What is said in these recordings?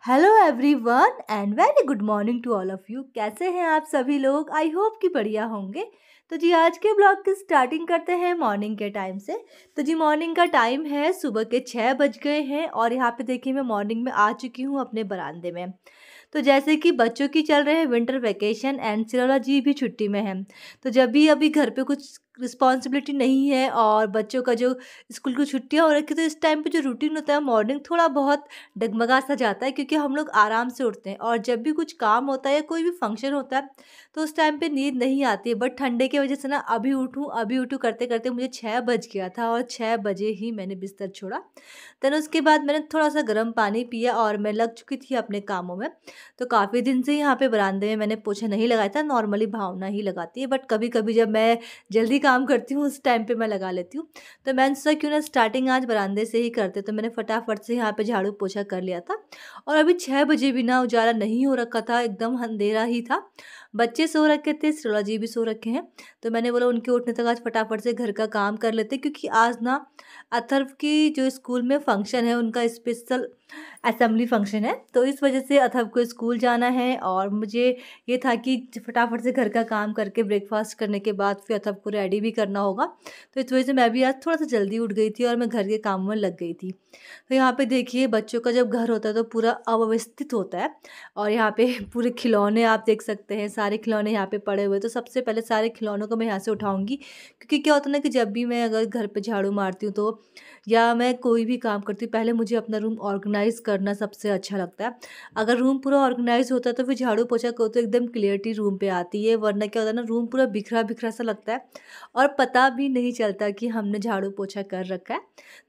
Hello everyone and very good morning to all of you. कैसे हैं आप सभी लोग? आई होप कि बढ़िया होंगे। तो जी आज के ब्लॉग की स्टार्टिंग करते हैं मॉर्निंग के टाइम से। तो जी मॉर्निंग का टाइम है, सुबह के 6 बज गए हैं और यहाँ पे देखिए मैं मॉर्निंग में आ चुकी हूँ अपने बरामदे में। तो जैसे कि बच्चों की चल रहे हैं विंटर वैकेशन एंड सिरोला जी भी छुट्टी में है। तो जब भी अभी घर पे कुछ रिस्पॉन्सिबिलिटी नहीं है और बच्चों का जो स्कूल की छुट्टियां हो रखी, तो इस टाइम पे जो रूटीन होता है मॉर्निंग थोड़ा बहुत डगमगा सा जाता है, क्योंकि हम लोग आराम से उठते हैं और जब भी कुछ काम होता है या कोई भी फंक्शन होता है तो उस टाइम पे नींद नहीं आती है। बट ठंडे की वजह से ना अभी उठूँ करते करते मुझे 6 बज गया था और 6 बजे ही मैंने बिस्तर छोड़ा। देन उसके बाद मैंने थोड़ा सा गर्म पानी पिया और मैं लग चुकी थी अपने कामों में। तो काफ़ी दिन से यहाँ पे बरामदे में मैंने पोछा नहीं लगाया था, नॉर्मली भावना ही लगाती है, बट कभी कभी जब मैं जल्दी काम करती हूँ उस टाइम पे मैं लगा लेती हूँ। तो मैंने सोचा क्यों ना स्टार्टिंग आज बरामदे से ही करते, तो मैंने फटाफट से यहाँ पे झाड़ू पोछा कर लिया था। और अभी 6 बजे भी ना उजाला नहीं हो रखा था, एकदम अंधेरा ही था। बच्चे सो रखे थे, सिरोला जी भी सो रखे हैं। तो मैंने बोला उनके उठने तक आज फटाफट से घर का काम कर लेते, क्योंकि आज ना अथर्व की जो स्कूल में फंक्शन है, उनका स्पेशल असेंबली फंक्शन है। तो इस वजह से अथर्व को स्कूल जाना है और मुझे ये था कि फटाफट से घर का काम करके ब्रेकफास्ट करने के बाद फिर अथर्व को रेडी भी करना होगा। तो इस वजह से मैं भी आज थोड़ा सा जल्दी उठ गई थी और मैं घर के काम में लग गई थी। तो यहाँ पे देखिए बच्चों का जब घर होता है तो पूरा अव्यवस्थित होता है। और यहाँ पे पूरे खिलौने आप देख सकते हैं, सारे खिलौने यहाँ पे पड़े हुए। तो सबसे पहले सारे खिलौनों को मैं यहाँ से उठाऊंगी, क्योंकि क्या होता है ना कि जब भी मैं अगर घर पे झाड़ू मारती हूँ तो या मैं कोई भी काम करती हूँ, पहले मुझे अपना रूम ऑर्गेनाइज करना सबसे अच्छा लगता है। अगर रूम पूरा ऑर्गेनाइज होता है तो फिर झाड़ू पोछा को तो एकदम क्लियरिटी रूम पे आती है, वरना क्या होता है ना रूम पूरा बिखरा बिखरा सा लगता है और पता भी नहीं चलता कि हमने झाड़ू पोछा कर रखा है।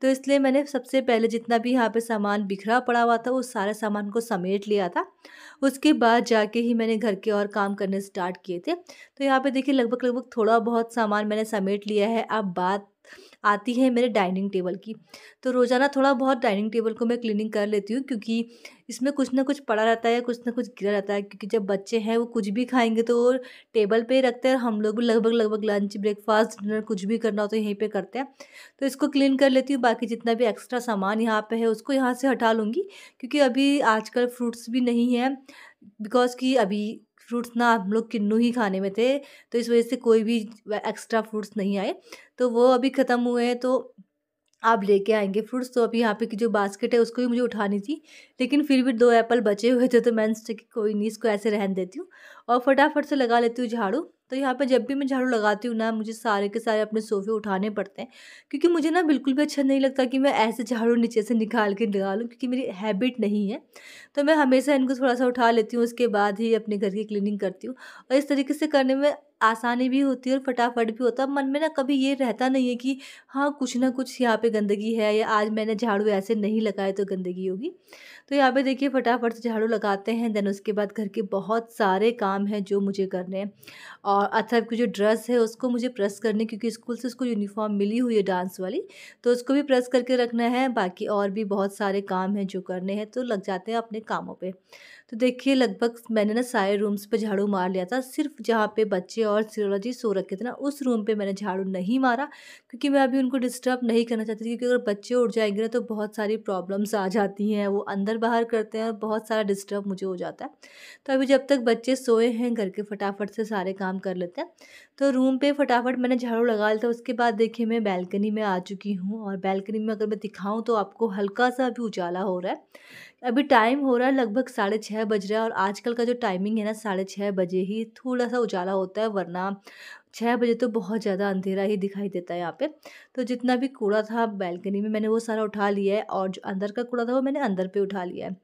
तो इसलिए मैंने सबसे पहले जितना भी यहाँ पे सामान बिखरा पड़ा हुआ था उस सारे सामान को समेट लिया था। उसके बाद जाके ही मैंने घर के और काम करने स्टार्ट किए थे। तो यहाँ पे देखिए लगभग लगभग थोड़ा बहुत सामान मैंने समेट लिया है। अब बात आती है मेरे डाइनिंग टेबल की। तो रोज़ाना थोड़ा बहुत डाइनिंग टेबल को मैं क्लीनिंग कर लेती हूँ, क्योंकि इसमें कुछ ना कुछ पड़ा रहता है, कुछ ना कुछ गिरा रहता है। क्योंकि जब बच्चे हैं वो कुछ भी खाएंगे तो वो टेबल पे ही रखते हैं, और हम लोग भी लगभग लगभग लंच ब्रेकफास्ट डिनर कुछ भी करना हो तो यहीं पे करते हैं। तो इसको क्लीन कर लेती हूँ, बाकी जितना भी एक्स्ट्रा सामान यहाँ पे है उसको यहाँ से हटा लूँगी। क्योंकि अभी आजकल फ्रूट्स भी नहीं है, बिकॉज़ कि अभी फ्रूट्स ना हम लोग किन्नू ही खाने में थे, तो इस वजह से कोई भी एक्स्ट्रा फ्रूट्स नहीं आए। तो वो अभी ख़त्म हुए हैं, तो आप लेके आएँगे फ्रूट्स। तो अभी यहाँ पे की जो बास्केट है उसको भी मुझे उठानी थी, लेकिन फिर भी 2 एप्पल बचे हुए थे, तो मैंने सोचा कि कोई नहीं, इसको ऐसे रहने देती हूँ और फटाफट से लगा लेती हूँ झाड़ू। तो यहाँ पे जब भी मैं झाड़ू लगाती हूँ ना, मुझे सारे के सारे अपने सोफ़े उठाने पड़ते हैं, क्योंकि मुझे ना बिल्कुल भी अच्छा नहीं लगता कि मैं ऐसे झाड़ू नीचे से निकाल के लगा लूँ, क्योंकि मेरी हैबिट नहीं है। तो मैं हमेशा इनको थोड़ा-सा उठा लेती हूँ, उसके बाद ही अपने घर की क्लीनिंग करती हूँ। और इस तरीके से करने में आसानी भी होती है और फटाफट भी होता है। मन में ना कभी ये रहता नहीं है कि हाँ, कुछ ना कुछ यहाँ पे गंदगी है या आज मैंने झाड़ू ऐसे नहीं लगाए तो गंदगी होगी। तो यहाँ पे देखिए फटाफट से झाड़ू लगाते हैं, देन उसके बाद घर के बहुत सारे काम हैं जो मुझे करने हैं। और अथर्व की जो ड्रेस है उसको मुझे प्रेस करनी, क्योंकि स्कूल से उसको यूनिफ़ॉर्म मिली हुई है डांस वाली, तो उसको भी प्रेस करके रखना है। बाकी और भी बहुत सारे काम हैं जो करने हैं, तो लग जाते हैं अपने कामों पे। तो देखिए लगभग मैंने ना सारे रूम्स पे झाड़ू मार लिया था, सिर्फ़ जहाँ पे बच्चे और सिरोला जी सो रखे थे ना उस रूम पे मैंने झाड़ू नहीं मारा, क्योंकि मैं अभी उनको डिस्टर्ब नहीं करना चाहती थी। क्योंकि अगर बच्चे उठ जाएँगे ना तो बहुत सारी प्रॉब्लम्स आ जाती हैं, वो अंदर-बाहर करते हैं और बहुत सारा डिस्टर्ब मुझे हो जाता है। तो अभी जब तक बच्चे सोए हैं घर के फटाफट से सारे काम कर लेते हैं। तो रूम पे फटाफट मैंने झाड़ू लगा लिया था। उसके बाद देखिए मैं बालकनी में आ चुकी हूँ और बालकनी में अगर मैं दिखाऊँ तो आपको हल्का-सा अभी उजाला हो रहा है। अभी टाइम हो रहा है लगभग 6:30 बज रहा है और आजकल का जो टाइमिंग है ना 6:30 बजे ही थोड़ा-सा उजाला होता है, वरना 6 बजे तो बहुत ज़्यादा अंधेरा ही दिखाई देता है यहाँ पे। तो जितना भी कूड़ा था बालकनी में मैंने वो सारा उठा लिया है और जो अंदर का कूड़ा था वो मैंने अंदर पे उठा लिया है।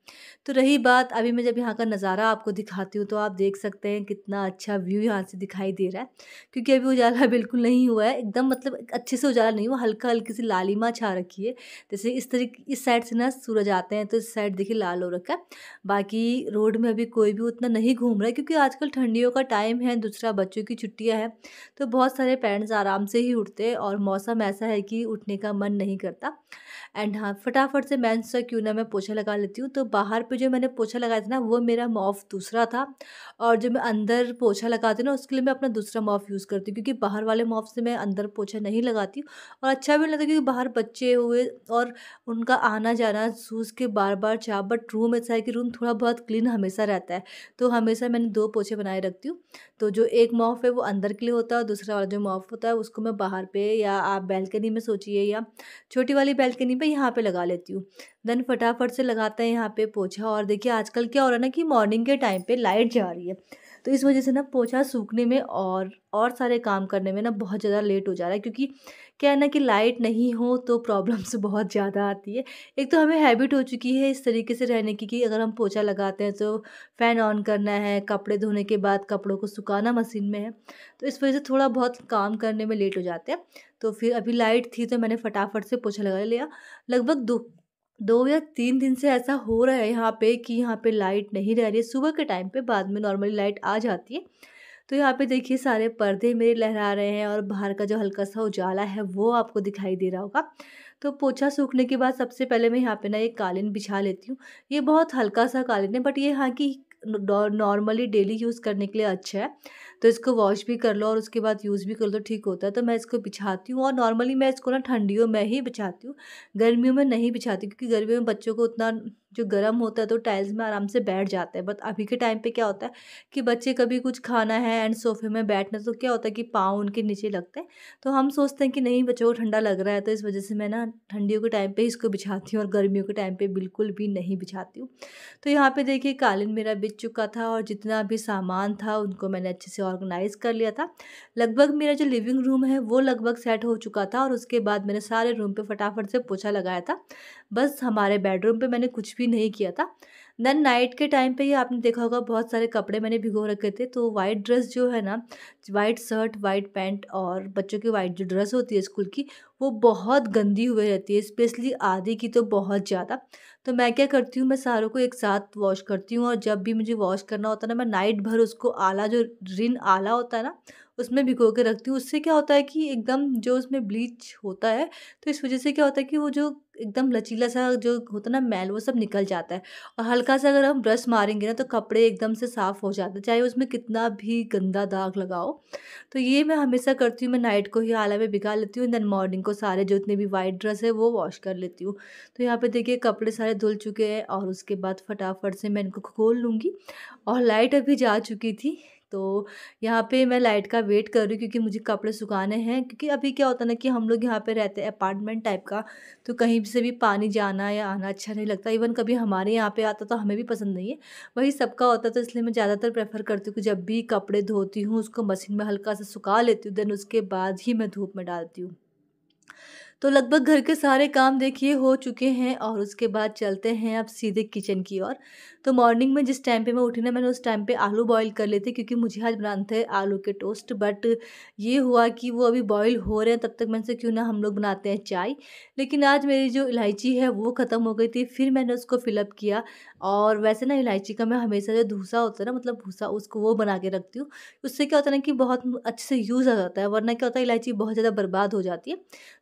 तो रही बात, अभी मैं जब यहाँ का नज़ारा आपको दिखाती हूँ तो आप देख सकते हैं कितना अच्छा व्यू यहाँ से दिखाई दे रहा है। क्योंकि अभी उजाला बिल्कुल नहीं हुआ है, एकदम मतलब अच्छे से उजाला नहीं हुआ, हल्का-हल्की सी लालिमा छा रखी है। जैसे इस साइड से ना सूरज आते हैं तो इस साइड देखिए लाल हो रखा है। बाकी रोड में अभी कोई भी उतना नहीं घूम रहा है, क्योंकि आजकल ठंडियों का टाइम है, दूसरा बच्चों की छुट्टियाँ हैं, तो बहुत सारे पेरेंट्स आराम से ही उठते हैं और मौसम ऐसा है कि उठने का मन नहीं करता। एंड हाँ, फटाफट से मैंने सोचा क्यों ना मैं पोछा लगा लेती हूँ। तो बाहर पे जो मैंने पोछा लगाया था ना, वो मेरा मॉप दूसरा था, और जो मैं अंदर पोछा लगाती हूँ ना, उसके लिए मैं अपना दूसरा मॉप यूज़ करती हूँ, क्योंकि बाहर वाले मॉप से मैं अंदर पोछा नहीं लगाती हूँ और अच्छा भी नहीं लगता, क्योंकि बाहर बच्चे हुए और उनका आना जाना शूज़ के बार बार छाप। बट रूम ऐसा है कि रूम थोड़ा बहुत क्लीन हमेशा रहता है, तो हमेशा मैंने 2 पोछे बनाए रखती हूँ। तो जो एक मॉप है वो अंदर के लिए होता है, और दूसरा वाला जो मॉप होता है उसको मैं बाहर पे, या आप बैल्कनी में सोचिए, या छोटी वाली बैल्कनी पे यहाँ पे लगा लेती हूँ। देन फटाफट से लगाते हैं यहाँ पे पोछा। और देखिए आजकल क्या हो रहा है ना कि मॉर्निंग के टाइम पे लाइट जा रही है, तो इस वजह से ना पोछा सूखने में और सारे काम करने में ना बहुत ज़्यादा लेट हो जा रहा है, क्योंकि क्या है ना कि लाइट नहीं हो तो प्रॉब्लम्स बहुत ज़्यादा आती है। एक तो हमें हैबिट हो चुकी है इस तरीके से रहने की कि अगर हम पोछा लगाते हैं तो फ़ैन ऑन करना है, कपड़े धोने के बाद कपड़ों को सुखाना मशीन में है, तो इस वजह से थोड़ा बहुत काम करने में लेट हो जाते हैं। तो फिर अभी लाइट थी तो मैंने फटाफट से पोछा लगा लिया। लगभग 2 या 3 दिन से ऐसा हो रहा है यहाँ पे कि यहाँ पे लाइट नहीं रह रही है सुबह के टाइम पे, बाद में नॉर्मली लाइट आ जाती है। तो यहाँ पे देखिए सारे पर्दे मेरे लहरा रहे हैं, और बाहर का जो हल्का सा उजाला है वो आपको दिखाई दे रहा होगा। तो पोछा सूखने के बाद सबसे पहले मैं यहाँ पे ना एक कालीन बिछा लेती हूँ। ये बहुत हल्का सा कालीन है, बट ये हाँ कि नॉर्मली डेली यूज़ करने के लिए अच्छा है। तो इसको वॉश भी कर लो और उसके बाद यूज़ भी कर लो तो ठीक होता है। तो मैं इसको बिछाती हूँ, और नॉर्मली मैं इसको ना ठंडियों में ही बिछाती हूँ, गर्मियों में नहीं बिछाती, क्योंकि गर्मियों में बच्चों को उतना जो गर्म होता है तो टाइल्स में आराम से बैठ जाते हैं। बट अभी के टाइम पे क्या होता है कि बच्चे कभी कुछ खाना है एंड सोफे में बैठना, तो क्या होता है कि पाँव उनके नीचे लगते हैं। तो हम सोचते हैं कि नहीं, बच्चों को ठंडा लग रहा है, तो इस वजह से मैं ना ठंडियों के टाइम पे ही इसको बिछाती हूँ, और गर्मियों के टाइम पे बिल्कुल भी नहीं बिछाती हूँ। तो यहाँ पे देखिए कालीन मेरा बिछ चुका था, और जितना भी सामान था उनको मैंने अच्छे से ऑर्गेनाइज़ कर लिया था। लगभग मेरा जो लिविंग रूम है वो लगभग सेट हो चुका था, और उसके बाद मैंने सारे रूम पे फटाफट से पोछा लगाया था। बस हमारे बेडरूम पे मैंने कुछ भी नहीं किया था। देन नाइट के टाइम पे ही आपने देखा होगा बहुत सारे कपड़े मैंने भिगो रखे थे, तो वाइट ड्रेस जो है ना, वाइट शर्ट, वाइट पैंट, और बच्चों की वाइट जो ड्रेस होती है स्कूल की, वो बहुत गंदी हुई रहती है, स्पेशली आधी की तो बहुत ज़्यादा। तो मैं क्या करती हूँ, मैं सारों को एक साथ वॉश करती हूँ, और जब भी मुझे वॉश करना होता है ना, मैं नाइट भर उसको आला, जो रिन आला होता है ना, उसमें भिगो के रखती हूँ। उससे क्या होता है कि एकदम जो उसमें ब्लीच होता है, तो इस वजह से क्या होता है कि वो जो एकदम लचीला सा जो होता है ना मैल, वो सब निकल जाता है। और हल्का सा अगर हम ब्रश मारेंगे ना तो कपड़े एकदम से साफ़ हो जाते हैं, चाहे उसमें कितना भी गंदा दाग लगाओ। तो ये मैं हमेशा करती हूँ, मैं नाइट को ही आला में भिगा लेती हूँ, देन मॉर्निंग को सारे जितने भी वाइट ड्रेस है वो वॉश कर लेती हूँ। तो यहाँ पे देखिए कपड़े सारे धुल चुके हैं, और उसके बाद फटाफट से मैं इनको खोल लूँगी। और लाइट अभी जा चुकी थी, तो यहाँ पे मैं लाइट का वेट कर रही हूँ, क्योंकि मुझे कपड़े सुखाने हैं। क्योंकि अभी क्या होता है ना कि हम लोग यहाँ पे रहते हैं अपार्टमेंट टाइप का, तो कहीं से भी पानी जाना या आना अच्छा नहीं लगता। इवन कभी हमारे यहाँ पे आता तो हमें भी पसंद नहीं है, वही सबका होता है। तो इसलिए मैं ज़्यादातर प्रेफर करती हूँ कि जब भी कपड़े धोती हूँ उसको मशीन में हल्का सा सुखा लेती हूँ, देन उसके बाद ही मैं धूप में डालती हूँ। तो लगभग घर के सारे काम देखिए हो चुके हैं, और उसके बाद चलते हैं अब सीधे किचन की ओर। तो मॉर्निंग में जिस टाइम पे मैं उठी ना, मैंने उस टाइम पे आलू बॉईल कर लिए थे, क्योंकि मुझे आज बनाने थे आलू के टोस्ट। बट ये हुआ कि वो अभी बॉईल हो रहे हैं, तब तक मैंने सोचा क्यों ना हम लोग बनाते हैं चाय। लेकिन आज मेरी जो इलायची है वो ख़त्म हो गई थी, फिर मैंने उसको फिलअप किया। और वैसे ना इलायची का मैं हमेशा जो धूसा होता है ना, मतलब भूसा, उसको वो बना के रखती हूँ। उससे क्या होता है ना कि बहुत अच्छे से यूज़ आ जाता है, वरना क्या होता है इलायची बहुत ज़्यादा बर्बाद हो जाती है।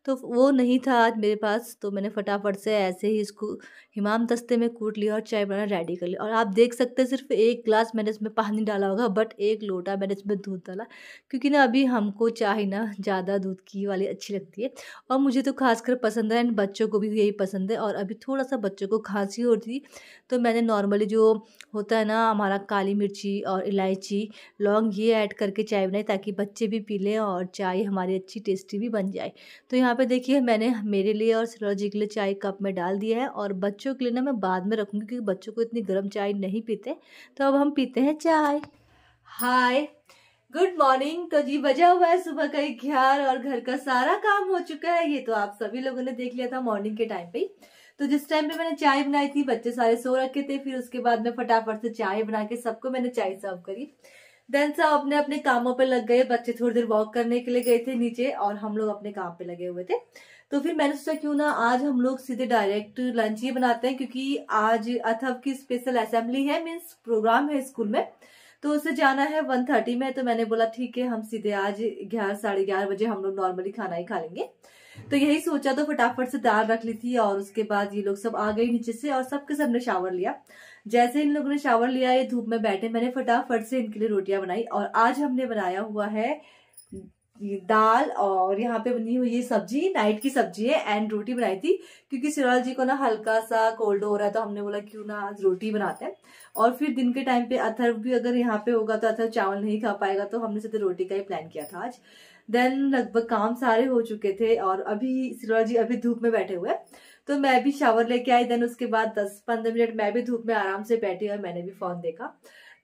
तो वो नहीं था आज मेरे पास, तो मैंने फटाफट से ऐसे ही इसको हिमाम दस्ते में कूट लिया और चाय बनाना रेडी कर लिया। और आप देख सकते हैं सिर्फ 1 ग्लास मैंने इसमें पानी डाला होगा, बट 1 लोटा मैंने इसमें दूध डाला, क्योंकि ना अभी हमको चाय ना ज़्यादा दूध की वाली अच्छी लगती है, और मुझे तो खासकर पसंद है, एंड बच्चों को भी यही पसंद है। और अभी थोड़ा सा बच्चों को खांसी हो रही थी, तो मैंने नॉर्मली जो होता है ना हमारा काली मिर्ची और इलायची, लौंग, ये ऐड करके चाय बनाई, ताकि बच्चे भी पी लें और चाय हमारी अच्छी टेस्टी भी बन जाए। तो यहाँ पे देखिए मैंने मेरे लिए और सरोज जी के लिए चाय कप में डाल दिया है, और बच्चों के लिए ना मैं बाद में रखूँगी, क्योंकि बच्चों को इतनी गर्म चाय नहीं पीते। तो अब हम पीते हैं चाय। हाय, गुड मॉर्निंग। तो जी बजा हुआ है सुबह का 11, और घर का सारा काम हो चुका है। ये तो आप सभी लोगों ने देख लिया था मॉर्निंग के टाइम पे ही। तो जिस टाइम पे मैंने चाय बनाई थी बच्चे सारे सो रखे थे, फिर उसके बाद में फटाफट से चाय बना के सबको मैंने चाय सर्व करी। देन सब अपने अपने कामों पे लग गए, बच्चे थोड़ी देर वॉक करने के लिए गए थे नीचे, और हम लोग अपने काम पे लगे हुए थे। तो फिर मैंने सोचा क्यों ना आज हम लोग सीधे डायरेक्ट लंच ही बनाते हैं, क्योंकि आज अथव की स्पेशल असेंबली है, मीन्स प्रोग्राम है स्कूल में, तो उसे जाना है 1:30 में। तो मैंने बोला ठीक है, हम सीधे आज 11, साढ़े 11 बजे हम लोग नॉर्मली खाना ही खा लेंगे। तो यही सोचा तो फटाफट से दाल रख ली थी और उसके बाद ये लोग सब आ गए नीचे से और सबके सबने शावर लिया। जैसे इन लोगों ने शावर लिया, ये धूप में बैठे, मैंने फटाफट से इनके लिए रोटियां बनाई। और आज हमने बनाया हुआ है दाल और यहाँ पे बनी हुई ये सब्जी, नाइट की सब्जी है, एंड रोटी बनाई थी क्योंकि सिराज जी को ना हल्का सा कोल्ड हो रहा है, तो हमने बोला क्यों ना आज रोटी बनाते हैं। और फिर दिन के टाइम पे अथर्व भी अगर यहाँ पे होगा तो अथर्व चावल नहीं खा पाएगा, तो हमने सीधे रोटी का ही प्लान किया था आज। देन लगभग काम सारे हो चुके थे और अभी सिराज जी अभी धूप में बैठे हुए, तो मैं भी शावर लेके आई। देन उसके बाद 10-15 मिनट मैं भी धूप में आराम से बैठी और मैंने भी फोन देखा।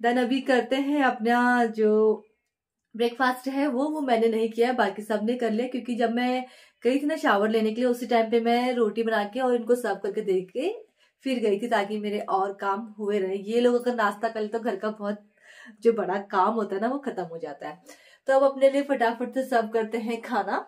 देन अभी करते हैं अपना जो ब्रेकफास्ट है वो मैंने नहीं किया, बाकी सबने कर लिया क्योंकि जब मैं गई थी ना शावर लेने के लिए उसी टाइम पे मैं रोटी बना के और इनको सर्व करके दे के फिर गई थी ताकि मेरे और काम हुए रहे। ये लोग अगर नाश्ता कर ले तो घर का बहुत जो बड़ा काम होता है ना वो खत्म हो जाता है। तो अब अपने लिए फटाफट से सर्व करते हैं खाना।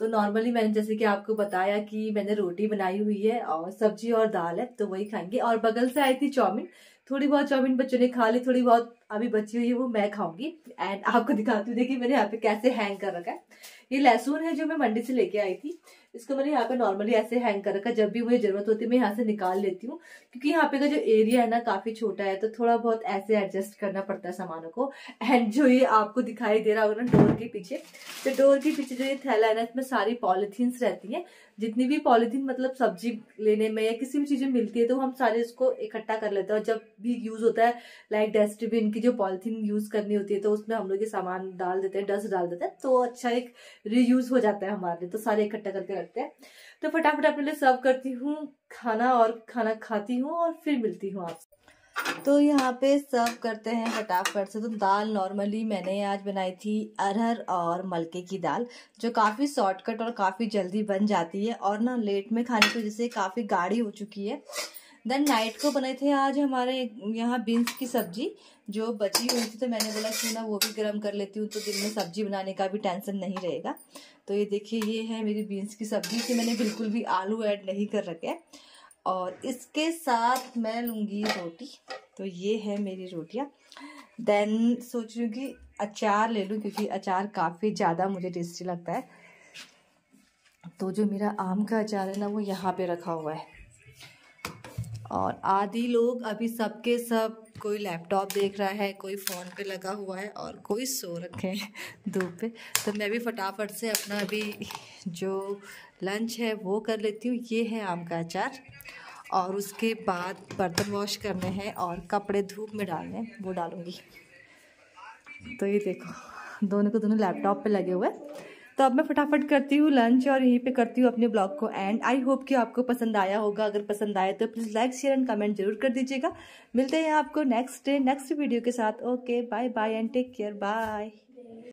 तो नॉर्मली मैंने जैसे कि आपको बताया कि मैंने रोटी बनाई हुई है और सब्जी और दाल है, तो वही खाएंगे। और बगल से आई थी चाउमीन, थोड़ी बहुत चाउमीन बच्चों ने खा ली, थोड़ी बहुत अभी बची हुई है वो मैं खाऊंगी। एंड आपको दिखाती हूँ, देखिए मैंने यहाँ पे कैसे हैंग कर रखा है। ये लहसुन है जो मैं मंडी से लेके आई थी, इसको मैंने यहाँ पे नॉर्मली ऐसे हैंग कर रखा है। जब भी मुझे जरूरत होती है मैं यहाँ से निकाल लेती हूँ क्योंकि यहाँ पे का जो एरिया है ना काफी छोटा है, तो थोड़ा बहुत ऐसे एडजस्ट करना पड़ता है सामानों को। एंड जो ये आपको दिखाई दे रहा होगा ना डोर के पीछे, तो डोर के पीछे जो ये थैला है ना इसमें सारी पॉलिथीन्स रहती है। जितनी भी पॉलिथीन मतलब सब्जी लेने में या किसी भी चीज में मिलती है तो हम सारे इसको इकट्ठा कर लेते हैं। और जब भी यूज होता है लाइक डस्टबिन की जो पॉलिथीन यूज करनी होती है तो उसमें हम लोग ये सामान डाल देते हैं, डस्ट डाल देते हैं, तो अच्छा एक रीयूज हो जाता है हमारे लिए, तो सारे इकट्ठा करके रखते हैं। तो फटाफट अपने लिए सर्व करती हूँ खाना और खाना खाती हूँ और फिर मिलती हूँ आपसे। तो यहाँ पे सर्व करते हैं फटाफट से। तो दाल नॉर्मली मैंने आज बनाई थी अरहर और मलके की दाल, जो काफ़ी शॉर्टकट और काफ़ी जल्दी बन जाती है और ना लेट में खाने की वजह से काफ़ी गाढ़ी हो चुकी है। देन नाइट को बनाए थे आज हमारे यहाँ बीन्स की सब्जी जो बची हुई थी, तो मैंने बोला क्यों ना वो भी गर्म कर लेती हूँ, तो दिन में सब्जी बनाने का भी टेंशन नहीं रहेगा। तो ये देखिए ये है मेरी बीन्स की सब्जी, इसमें मैंने बिल्कुल भी आलू ऐड नहीं कर रखे और इसके साथ मैं लूँगी रोटी। तो ये है मेरी रोटियाँ। देन सोच रही हूँ कि अचार ले लूँ क्योंकि अचार काफ़ी ज़्यादा मुझे टेस्टी लगता है। तो जो मेरा आम का अचार है ना वो यहाँ पे रखा हुआ है। और आदि लोग अभी सबके सब कोई लैपटॉप देख रहा है, कोई फ़ोन पे लगा हुआ है और कोई सो रखे हैं धूप पे। तो मैं भी फटाफट से अपना अभी जो लंच है वो कर लेती हूँ। ये है आम का अचार और उसके बाद बर्तन वॉश करने हैं और कपड़े धूप में डालने हैं, वो डालूँगी। तो ये देखो दोनों को दोनों लैपटॉप पे लगे हुए। तो अब मैं फटाफट करती हूँ लंच और यहीं पे करती हूँ अपने ब्लॉग को एंड। आई होप कि आपको पसंद आया होगा। अगर पसंद आए तो please like share and comment जरूर कर दीजिएगा। मिलते हैं आपको नेक्स्ट डे नेक्स्ट वीडियो के साथ। Okay bye bye and take care, bye.